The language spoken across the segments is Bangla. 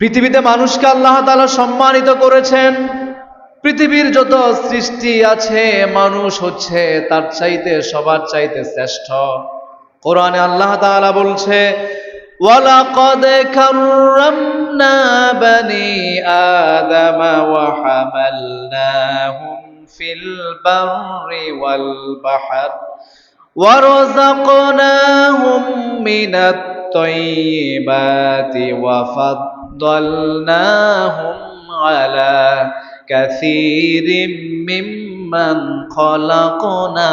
পৃথিবীতে মানুষকে আল্লাহ তাআলা সম্মানিত করেছেন। পৃথিবীর যত সৃষ্টি আছে মানুষ হচ্ছে তার চাইতে সবার চাইতে শ্রেষ্ঠ। কোরআনে আল্লাহ তাআলা বলছে, ওয়ালাকাদ কাররামনা বানি আদম ওয়া হামালনাহুম ফিল বাররি ওয়াল বাহর ওয়ারযাকনাহুম মিনাত তাইয়্যিবাতি ওয়া ফাদ্দালনাহুম আলা কাসীরিম মিম্মান খলাকনা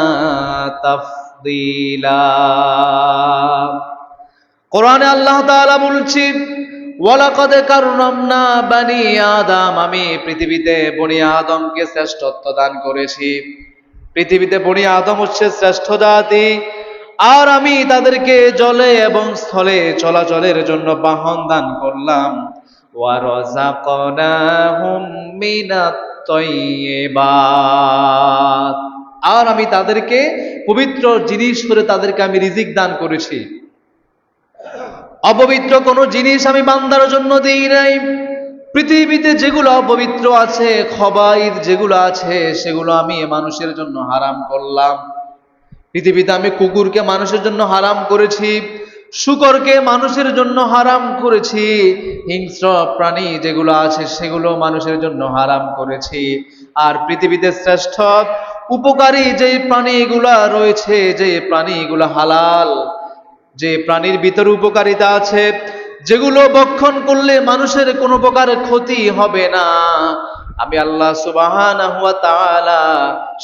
তাফদীলা। কোরআনে আল্লাহ তাআলা বলছেন, ওয়ালাকাদ কাররামনা বানি আদম, আমি পৃথিবীতে বনি আদমকে শ্রেষ্ঠত্ব দান করেছি। পৃথিবীতে বনি আদম হচ্ছে শ্রেষ্ঠ জাতি, আর আমি তাদেরকে জলে এবং স্থলে চলাচলের জন্য বাহন দান করলাম। ওয়ারযাকনাহুম মিনাত তাইয়্যিবাত, আর আমি তাদেরকে পবিত্র জিনিস করে তাদেরকে আমি রিজিক দান করেছি। অপবিত্র কোনো জিনিস আমি বান্দার জন্য দিই নাই। পৃথিবীতে যেগুলো অপবিত্র আছে, খবাইথ যেগুলো আছে, সেগুলো আমি মানুষের জন্য হারাম করলাম। পৃথিবীতে আমি কুকুরকে মানুষের জন্য হারাম করেছি, শূকরকে মানুষের জন্য হারাম করেছি, হিংস্র প্রাণী যেগুলো আছে সেগুলো মানুষের জন্য হারাম করেছি। আর পৃথিবীতে শ্রেষ্ঠ উপকারী যে প্রাণীগুলা রয়েছে, যে প্রাণীগুলো হালাল, যে প্রাণীর ভিতরে উপকারিতা আছে, যেগুলো ভক্ষণ করলে মানুষের কোনো প্রকার ক্ষতি হবে না, আমি আল্লাহ সুবহানাহু ওয়া তাআলা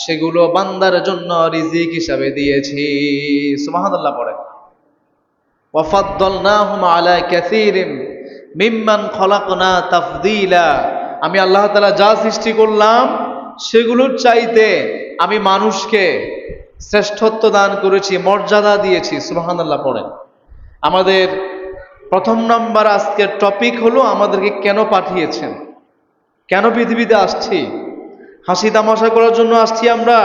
সেগুলো বান্দার জন্য রিজিক হিসাবে দিয়েছি। সুবহানাল্লাহ পড়েন। ওয়া ফাদ্দালনাহুম আলা কাসীরিম মিম্মান খলাকনা তাফদীলা, আমি আল্লাহ তাআলা যা সৃষ্টি করলাম সেগুলোর চাইতে আমি মানুষকে শ্রেষ্ঠত্ব দান করেছি, মর্যাদা দিয়েছি। সুবহানাল্লাহ পড়েন। আমাদের প্রথম নাম্বার আজকের টপিক হলো আমাদেরকে কেন পাঠিয়েছেন, কেন পৃথিবীতে আসছি। হাসি তামাশা করার জন্য আসছি আমরা?